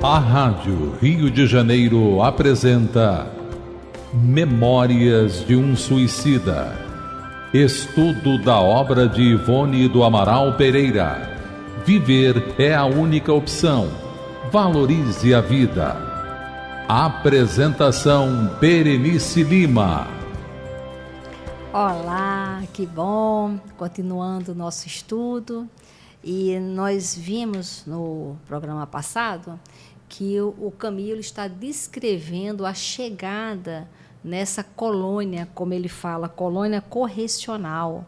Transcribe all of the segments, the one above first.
A Rádio Rio de Janeiro apresenta Memórias de um Suicida. Estudo da obra de Ivone do Amaral Pereira. Viver é a única opção. Valorize a vida. Apresentação Berenice Lima. Olá, que bom! Continuando o nosso estudo. E nós vimos no programa passado que o Camilo está descrevendo a chegada nessa colônia, como ele fala, colônia correcional,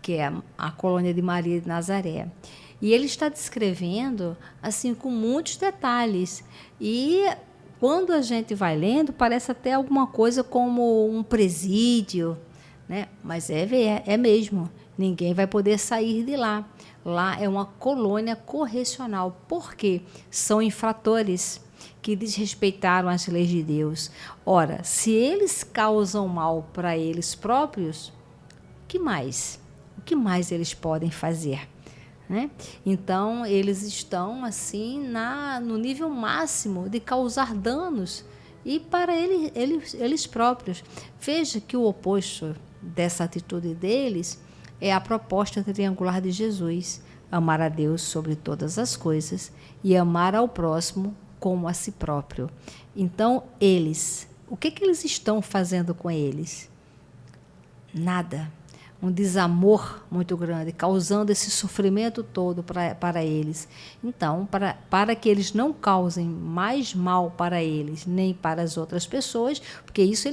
que é a colônia de Maria de Nazaré. E ele está descrevendo assim com muitos detalhes. E quando a gente vai lendo, parece até alguma coisa como um presídio, né? Mas é mesmo, ninguém vai poder sair de lá. Lá é uma colônia correcional, porque são infratores que desrespeitaram as leis de Deus. Ora, se eles causam mal para eles próprios, o que mais? O que mais eles podem fazer? Né? Então, eles estão assim no nível máximo de causar danos e para eles próprios. Veja que o oposto dessa atitude deles é a proposta triangular de Jesus: amar a Deus sobre todas as coisas e amar ao próximo como a si próprio. Então, o que eles estão fazendo com eles? Nada. Um desamor muito grande, causando esse sofrimento todo para eles. Então, para que eles não causem mais mal para eles, nem para as outras pessoas, porque isso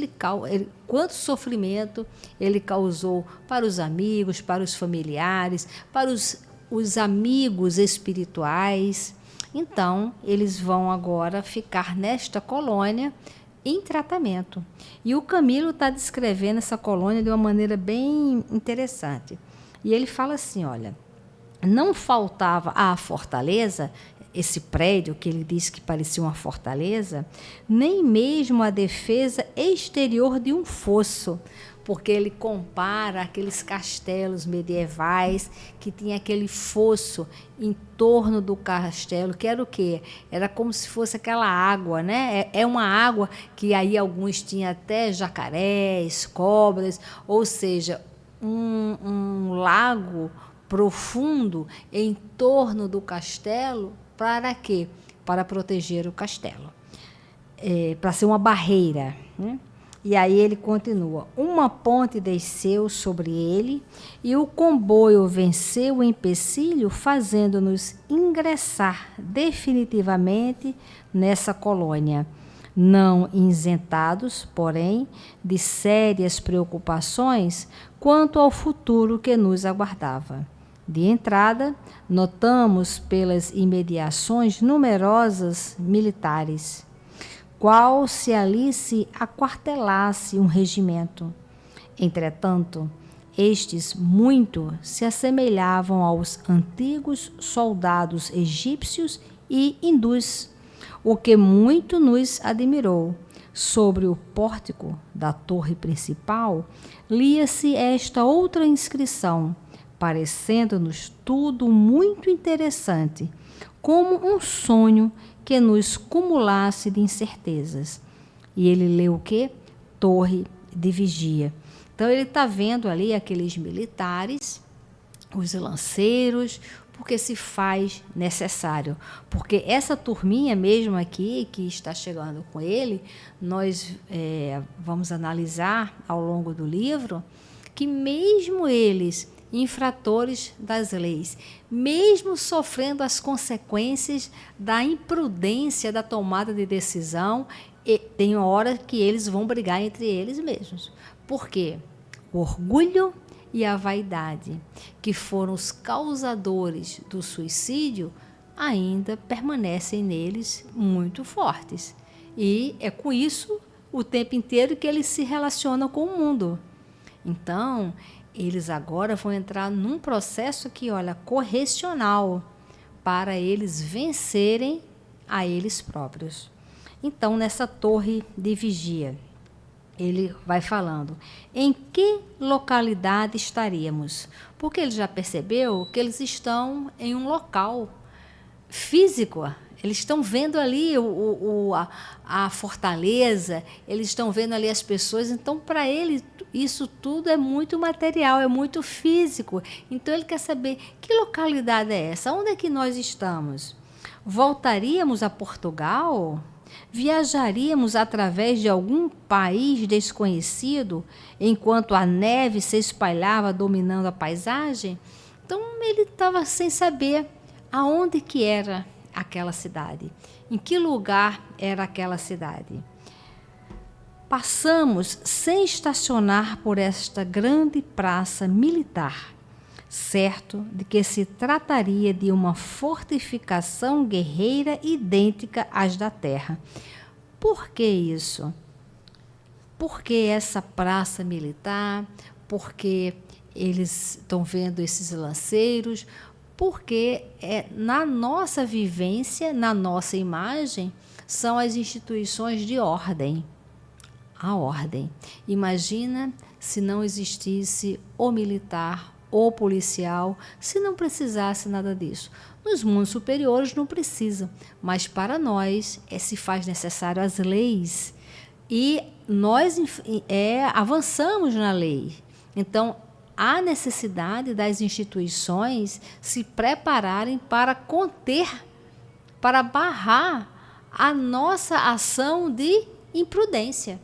quanto sofrimento ele causou para os amigos, para os familiares, para os amigos espirituais. Então, eles vão agora ficar nesta colônia em tratamento. E o Camilo está descrevendo essa colônia de uma maneira bem interessante. E ele fala assim, olha, não faltava à fortaleza, esse prédio que ele disse que parecia uma fortaleza, nem mesmo a defesa exterior de um fosso, porque ele compara aqueles castelos medievais que tinha aquele fosso em torno do castelo, que era o quê? Era como se fosse aquela água, né? É uma água que aí alguns tinham até jacarés, cobras, ou seja, um lago profundo em torno do castelo. Para quê? Para proteger o castelo. Para ser uma barreira, né? E aí ele continua: uma ponte desceu sobre ele e o comboio venceu o empecilho, fazendo-nos ingressar definitivamente nessa colônia, não isentados, porém, de sérias preocupações quanto ao futuro que nos aguardava. De entrada, notamos pelas imediações numerosas militares, qual se ali se aquartelasse um regimento. Entretanto, estes muito se assemelhavam aos antigos soldados egípcios e hindus, o que muito nos admirou. Sobre o pórtico da torre principal, lia-se esta outra inscrição, parecendo-nos tudo muito interessante, como um sonho que nos cumulasse de incertezas. E ele leu o quê? Torre de vigia. Então, ele está vendo ali aqueles militares, os lanceiros, porque se faz necessário. Porque essa turminha mesmo aqui, que está chegando com ele, nós vamos analisar ao longo do livro, que mesmo eles, infratores das leis, mesmo sofrendo as consequências da imprudência da tomada de decisão, tem hora que eles vão brigar entre eles mesmos. Por quê? O orgulho e a vaidade, que foram os causadores do suicídio, ainda permanecem neles muito fortes. E é com isso o tempo inteiro que eles se relacionam com o mundo. Então, eles agora vão entrar num processo que, olha, correcional, para eles vencerem a eles próprios. Então, nessa torre de vigia, ele vai falando, em que localidade estaríamos? Porque ele já percebeu que eles estão em um local físico. Eles estão vendo ali a fortaleza, eles estão vendo ali as pessoas. Então, para ele, isso tudo é muito material, é muito físico. Então, ele quer saber que localidade é essa? Onde é que nós estamos? Voltaríamos a Portugal? Viajaríamos através de algum país desconhecido, enquanto a neve se espalhava dominando a paisagem? Então, ele estava sem saber aonde que era aquela cidade, em que lugar era aquela cidade. Passamos sem estacionar por esta grande praça militar, certo de que se trataria de uma fortificação guerreira idêntica às da terra. Por que isso? Por que essa praça militar? Porque eles estão vendo esses lanceiros? Porque na nossa vivência, na nossa imagem, são as instituições de ordem. A ordem. Imagina se não existisse o militar, o policial, se não precisasse nada disso. Nos mundos superiores não precisa, mas para nós se faz necessário as leis e nós avançamos na lei. Então, há necessidade das instituições se prepararem para conter, para barrar a nossa ação de imprudência.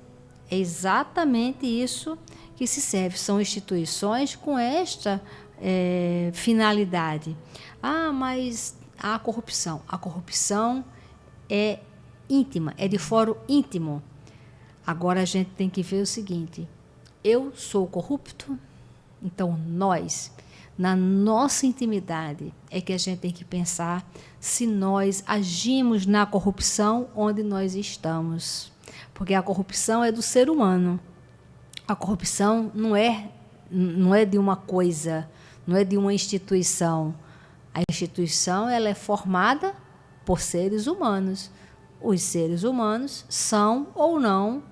É exatamente isso que se serve. São instituições com esta finalidade. Mas a corrupção. A corrupção é íntima, é de fórum íntimo. Agora a gente tem que ver o seguinte: eu sou corrupto? Então, nós, na nossa intimidade, é que a gente tem que pensar se nós agimos na corrupção onde nós estamos. Porque a corrupção é do ser humano. A corrupção não é de uma coisa, não é de uma instituição. A instituição ela é formada por seres humanos. Os seres humanos são ou não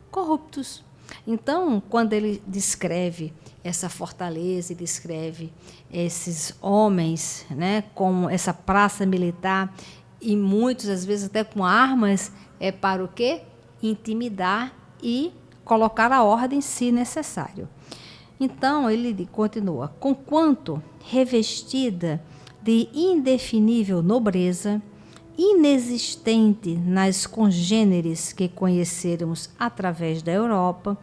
corruptos. Então, quando ele descreve essa fortaleza e descreve esses homens, né, como essa praça militar, e muitos, às vezes, até com armas, é para o quê? Intimidar e colocar a ordem, se necessário. Então, ele continua: conquanto revestida de indefinível nobreza, inexistente nas congêneres que conhecermos através da Europa,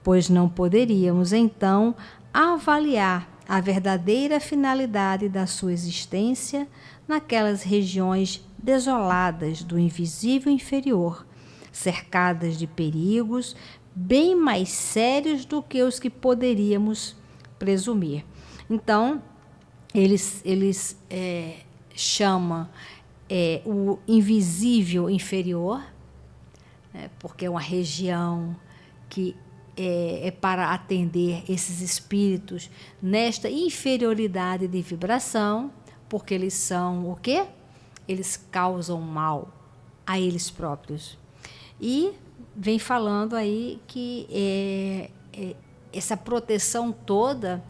pois não poderíamos, então, avaliar a verdadeira finalidade da sua existência naquelas regiões desoladas do invisível inferior, cercadas de perigos bem mais sérios do que os que poderíamos presumir. Então, eles chamam o invisível inferior, porque é uma região que é para atender esses espíritos nesta inferioridade de vibração, porque eles são o quê? Eles causam mal a eles próprios. E vem falando aí que essa proteção toda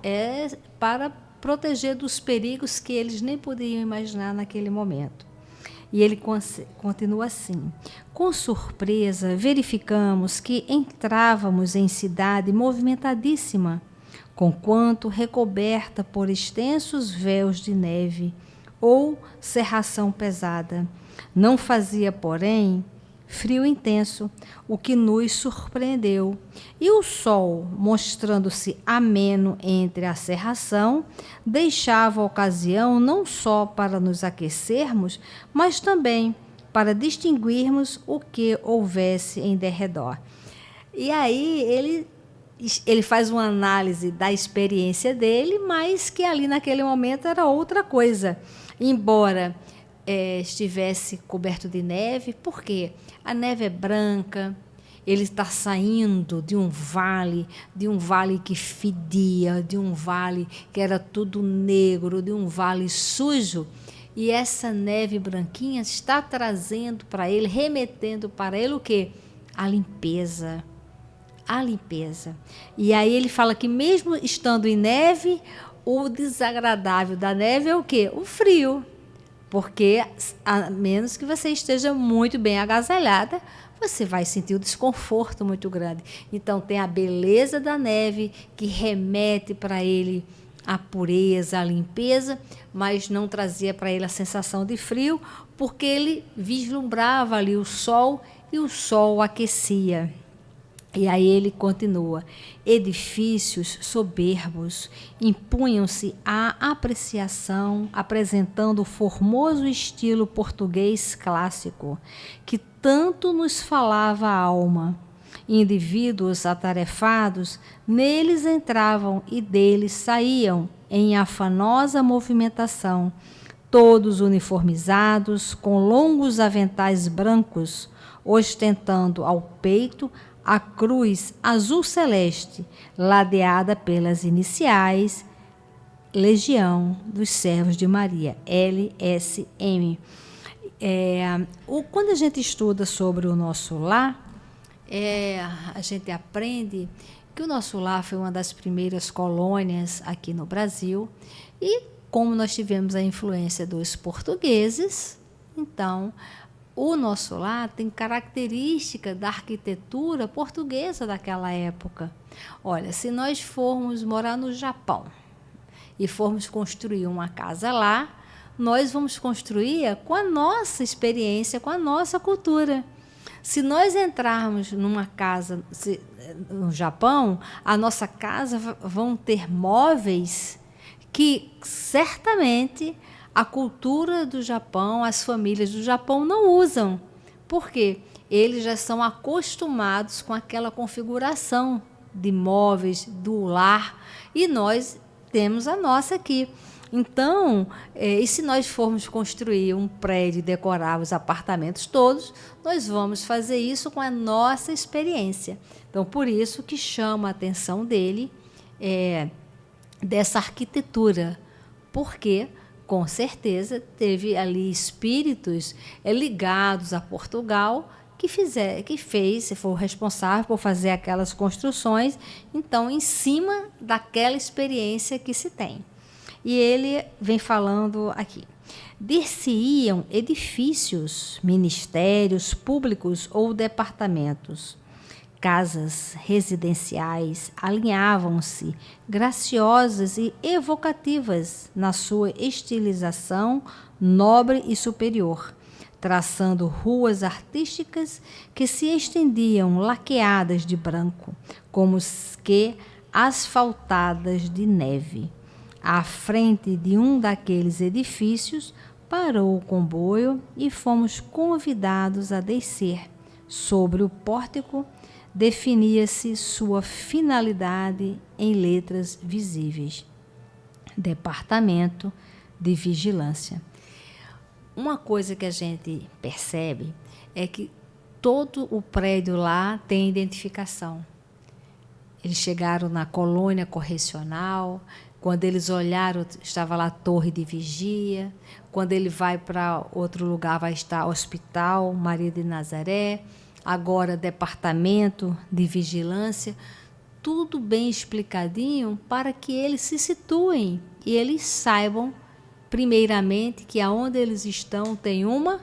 é para proteger dos perigos que eles nem podiam imaginar naquele momento. E ele continua assim: com surpresa, verificamos que entrávamos em cidade movimentadíssima, conquanto recoberta por extensos véus de neve ou cerração pesada. Não fazia, porém, frio intenso, o que nos surpreendeu, e o sol, mostrando-se ameno entre a cerração, deixava ocasião não só para nos aquecermos, mas também para distinguirmos o que houvesse em derredor. E aí ele faz uma análise da experiência dele, mas que ali naquele momento era outra coisa. Embora estivesse coberto de neve, por quê? A neve é branca, ele está saindo de um vale que fedia, de um vale que era tudo negro, de um vale sujo, e essa neve branquinha está trazendo para ele, remetendo para ele o quê? A limpeza. A limpeza. E aí ele fala que mesmo estando em neve, o desagradável da neve é o quê? O frio. porque a menos que você esteja muito bem agasalhada, você vai sentir um desconforto muito grande. Então, tem a beleza da neve, que remete para ele a pureza, a limpeza, mas não trazia para ele a sensação de frio, porque ele vislumbrava ali o sol e o sol o aquecia. E aí ele continua: edifícios soberbos impunham-se à apreciação, apresentando o formoso estilo português clássico, que tanto nos falava a alma. Indivíduos atarefados neles entravam e deles saíam em afanosa movimentação, todos uniformizados, com longos aventais brancos, ostentando ao peito a cruz azul celeste, ladeada pelas iniciais Legião dos Servos de Maria, LSM. Quando a gente estuda sobre o nosso lar, a gente aprende que o nosso lar foi uma das primeiras colônias aqui no Brasil, e como nós tivemos a influência dos portugueses, então o nosso lar tem característica da arquitetura portuguesa daquela época. Olha, se nós formos morar no Japão e formos construir uma casa lá, nós vamos construir com a nossa experiência, com a nossa cultura. Se nós entrarmos numa casa no Japão, a nossa casa vão ter móveis que certamente a cultura do Japão, as famílias do Japão não usam. Por quê? Eles já são acostumados com aquela configuração de móveis, do lar, e nós temos a nossa aqui. Então, e se nós formos construir um prédio e decorar os apartamentos todos, nós vamos fazer isso com a nossa experiência. Então, por isso que chama a atenção dele dessa arquitetura, porque com certeza teve ali espíritos ligados a Portugal que foi responsável por fazer aquelas construções, então em cima daquela experiência que se tem. E ele vem falando aqui: dir-se-iam edifícios, ministérios públicos ou departamentos. Casas residenciais alinhavam-se, graciosas e evocativas na sua estilização nobre e superior, traçando ruas artísticas que se estendiam laqueadas de branco, como que asfaltadas de neve. À frente de um daqueles edifícios parou o comboio e fomos convidados a descer. Sobre o pórtico definia-se sua finalidade em letras visíveis: Departamento de Vigilância. Uma coisa que a gente percebe é que todo o prédio lá tem identificação. Eles chegaram na colônia correcional, quando eles olharam, estava lá a torre de vigia. Quando ele vai para outro lugar, vai estar Hospital Maria de Nazaré. Agora, Departamento de Vigilância. Tudo bem explicadinho para que eles se situem e eles saibam, primeiramente, que aonde eles estão tem uma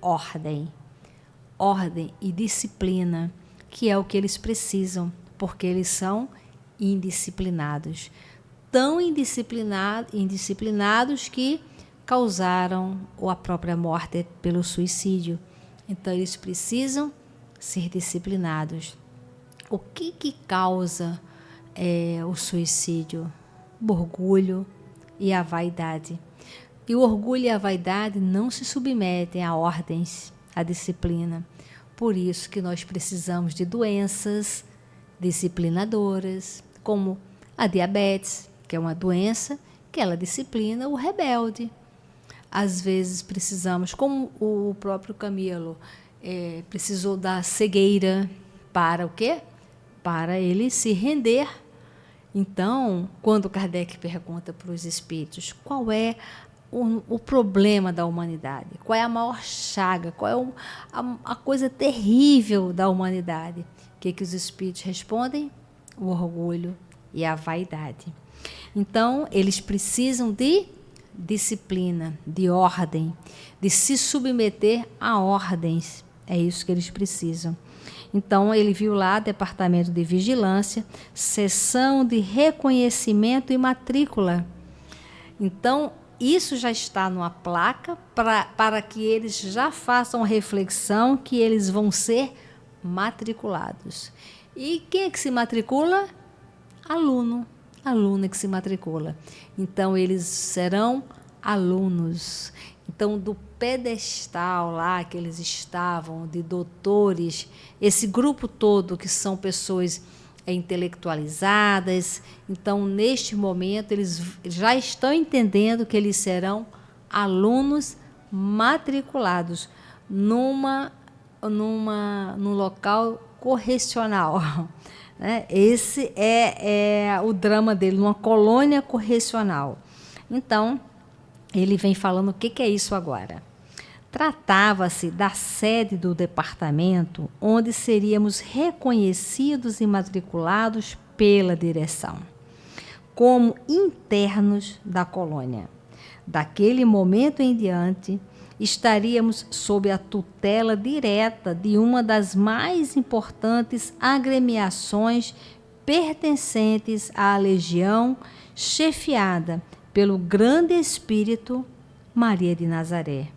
ordem. Ordem e disciplina, que é o que eles precisam, porque eles são indisciplinados. Tão indisciplinados que causaram a própria morte pelo suicídio. Então, eles precisam ser disciplinados. O que causa o suicídio? O orgulho e a vaidade. E o orgulho e a vaidade não se submetem a ordens, à disciplina. Por isso que nós precisamos de doenças disciplinadoras, como a diabetes, que é uma doença que ela disciplina o rebelde. Às vezes precisamos, como o próprio Camilo precisou da cegueira para o quê? Para ele se render. Então, quando Kardec pergunta para os espíritos qual é o problema da humanidade, qual é a maior chaga, qual é a coisa terrível da humanidade, o que os espíritos respondem? O orgulho e a vaidade. Então, eles precisam de disciplina, de ordem, de se submeter a ordens. É isso que eles precisam. Então, ele viu lá departamento de vigilância, seção de reconhecimento e matrícula. Então, isso já está numa placa para que eles já façam reflexão que eles vão ser matriculados. E quem é que se matricula? Aluno que se matricula. Então, eles serão alunos. Então, do pedestal lá que eles estavam, de doutores, esse grupo todo que são pessoas intelectualizadas, então, neste momento, eles já estão entendendo que eles serão alunos matriculados num local correcional. Né? Esse é o drama dele, numa colônia correcional. Então, ele vem falando o que é isso agora. Tratava-se da sede do departamento, onde seríamos reconhecidos e matriculados pela direção, como internos da colônia. Daquele momento em diante, estaríamos sob a tutela direta de uma das mais importantes agremiações pertencentes à Legião, chefiada pelo grande espírito Maria de Nazaré,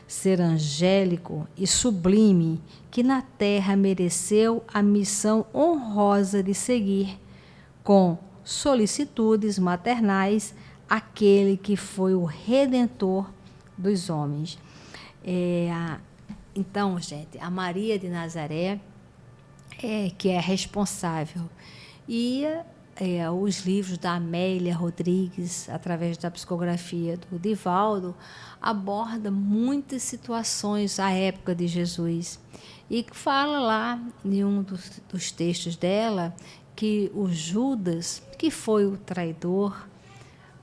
ser angélico e sublime que na terra mereceu a missão honrosa de seguir, com solicitudes maternais, aquele que foi o Redentor dos homens. Então, gente, a Maria de Nazaré que é responsável. E os livros da Amélia Rodrigues, através da psicografia do Divaldo, aborda muitas situações à época de Jesus. E fala lá, em um dos textos dela, que o Judas, que foi o traidor,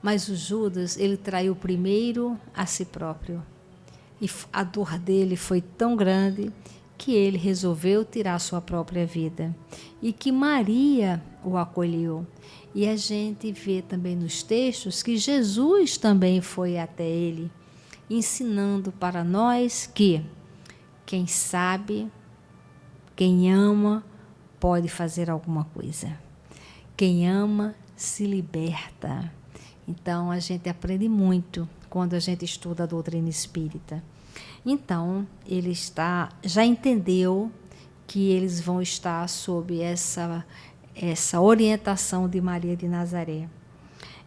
mas o Judas, ele traiu primeiro a si próprio. E a dor dele foi tão grande que ele resolveu tirar sua própria vida. E que Maria o acolheu. E a gente vê também nos textos que Jesus também foi até ele, ensinando para nós que quem sabe, quem ama, pode fazer alguma coisa. Quem ama, se liberta. Então, a gente aprende muito quando a gente estuda a doutrina espírita. Então, ele já entendeu que eles vão estar sob essa orientação de Maria de Nazaré.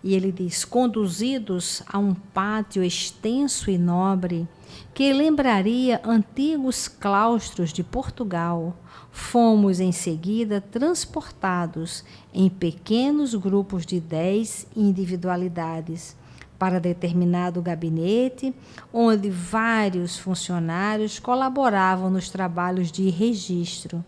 E ele diz, conduzidos a um pátio extenso e nobre, que lembraria antigos claustros de Portugal, fomos em seguida transportados em pequenos grupos de 10 individualidades para determinado gabinete, onde vários funcionários colaboravam nos trabalhos de registro.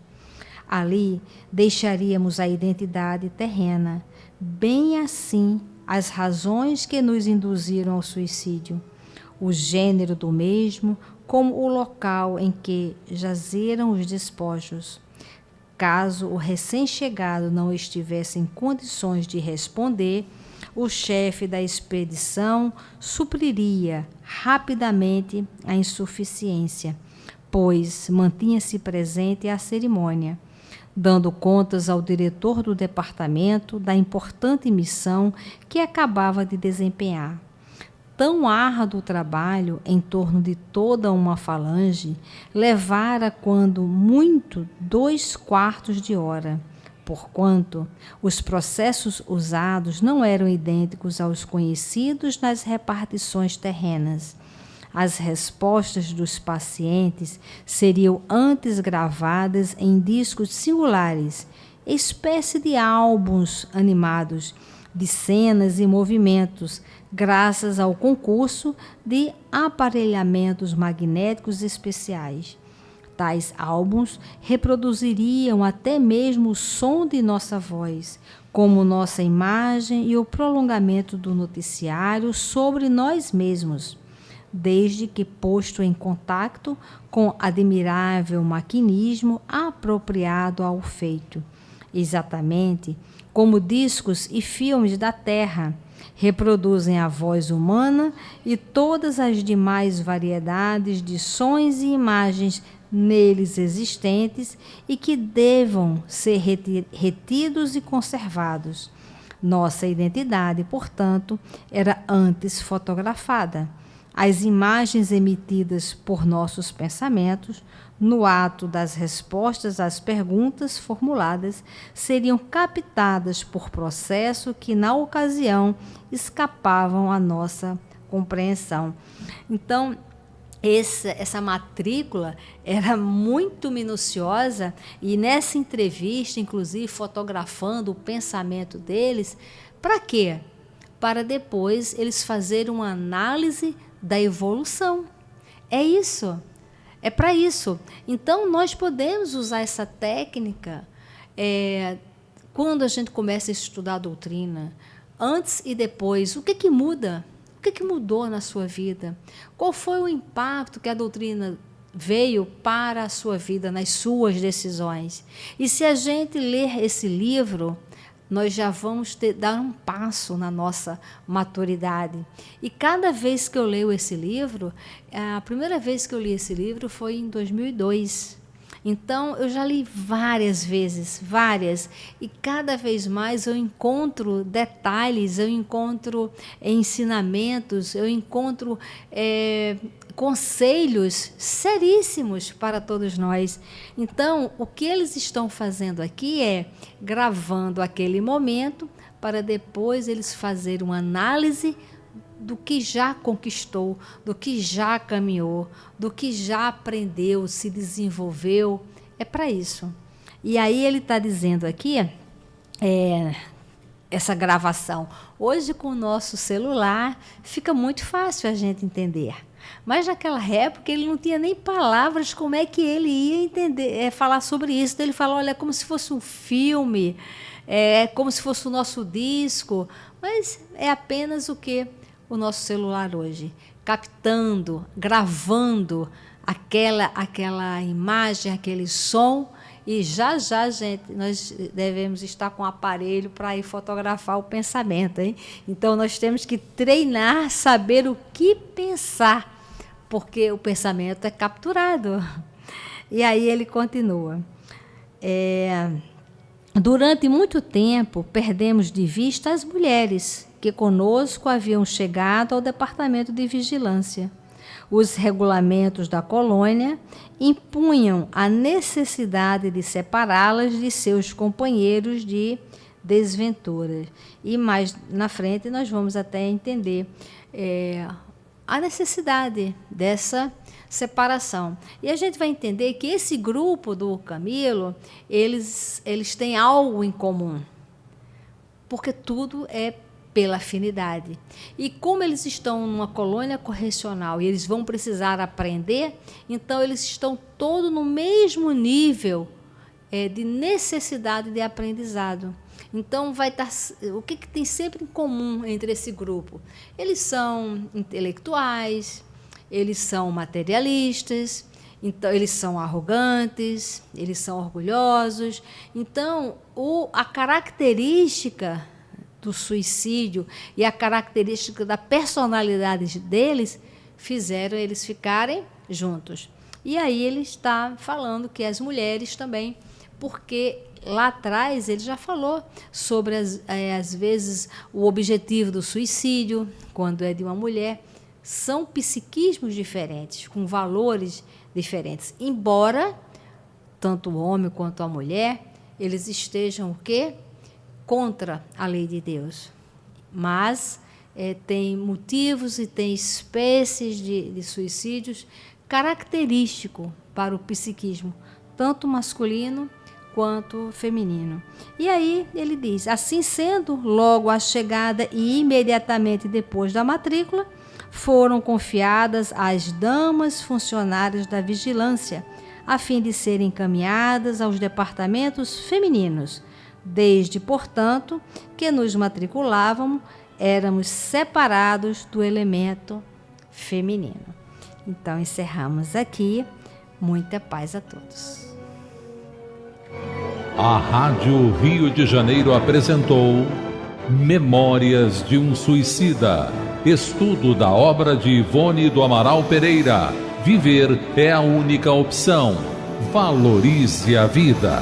Ali deixaríamos a identidade terrena, bem assim as razões que nos induziram ao suicídio, o gênero do mesmo, como o local em que jazeram os despojos. Caso o recém-chegado não estivesse em condições de responder, o chefe da expedição supriria rapidamente a insuficiência, pois mantinha-se presente à cerimônia, dando contas ao diretor do departamento da importante missão que acabava de desempenhar. Tão árduo trabalho em torno de toda uma falange levara, quando muito, 2/4 de hora, porquanto os processos usados não eram idênticos aos conhecidos nas repartições terrenas. As respostas dos pacientes seriam antes gravadas em discos singulares, espécie de álbuns animados de cenas e movimentos, graças ao concurso de aparelhamentos magnéticos especiais. Tais álbuns reproduziriam até mesmo o som de nossa voz, como nossa imagem e o prolongamento do noticiário sobre nós mesmos, desde que posto em contato com admirável maquinismo apropriado ao feito, exatamente como discos e filmes da Terra, reproduzem a voz humana e todas as demais variedades de sons e imagens neles existentes e que devam ser retidos e conservados. Nossa identidade, portanto, era antes fotografada. As imagens emitidas por nossos pensamentos, no ato das respostas às perguntas formuladas, seriam captadas por processo que, na ocasião, escapavam à nossa compreensão. Então, essa matrícula era muito minuciosa, e nessa entrevista, inclusive fotografando o pensamento deles, para quê? Para depois eles fazerem uma análise da evolução. É isso, é para isso. Então, nós podemos usar essa técnica quando a gente começa a estudar a doutrina, antes e depois. O que muda? O que mudou na sua vida? Qual foi o impacto que a doutrina veio para a sua vida, nas suas decisões? E se a gente ler esse livro, nós já vamos dar um passo na nossa maturidade. E cada vez que eu leio esse livro, a primeira vez que eu li esse livro foi em 2002. Então, eu já li várias vezes, várias, e cada vez mais eu encontro detalhes, eu encontro ensinamentos, eu encontro conselhos seríssimos para todos nós. Então, o que eles estão fazendo aqui é gravando aquele momento para depois eles fazerem uma análise do que já conquistou, do que já caminhou, do que já aprendeu, se desenvolveu. É para isso. E aí ele está dizendo aqui, essa gravação. Hoje, com o nosso celular, fica muito fácil a gente entender. Mas naquela época ele não tinha nem palavras como é que ele ia entender, falar sobre isso. Então ele fala, olha, é como se fosse um filme, é como se fosse o nosso disco, mas é apenas o que? O nosso celular hoje, captando, gravando aquela imagem, aquele som, e já, gente, nós devemos estar com o aparelho para ir fotografar o pensamento, hein? Então, nós temos que treinar, saber o que pensar, porque o pensamento é capturado. E aí ele continua. Durante muito tempo, perdemos de vista as mulheres que conosco haviam chegado ao departamento de vigilância. Os regulamentos da colônia impunham a necessidade de separá-las de seus companheiros de desventura. E mais na frente nós vamos até entender a necessidade dessa separação. E a gente vai entender que esse grupo do Camilo, eles têm algo em comum, porque tudo é pela afinidade. E como eles estão numa colônia correcional e eles vão precisar aprender, então eles estão todos no mesmo nível de necessidade de aprendizado. Então, vai estar, o que tem sempre em comum entre esse grupo? Eles são intelectuais, eles são materialistas, então eles são arrogantes, eles são orgulhosos. Então, a característica do suicídio e a característica da personalidade deles fizeram eles ficarem juntos. E aí ele está falando que as mulheres também, porque lá atrás ele já falou sobre, às vezes, o objetivo do suicídio, quando é de uma mulher, são psiquismos diferentes, com valores diferentes. Embora, tanto o homem quanto a mulher, eles estejam o quê? Contra a lei de Deus. Mas tem motivos e tem espécies de suicídios característicos para o psiquismo, tanto masculino quanto feminino. E aí ele diz, assim sendo, logo à chegada e imediatamente depois da matrícula, foram confiadas às damas funcionárias da vigilância, a fim de serem encaminhadas aos departamentos femininos. Desde, portanto, que nos matriculávamos, éramos separados do elemento feminino. Então, encerramos aqui. Muita paz a todos. A Rádio Rio de Janeiro apresentou Memórias de um Suicida. Estudo da obra de Ivone do Amaral Pereira. Viver é a única opção. Valorize a vida.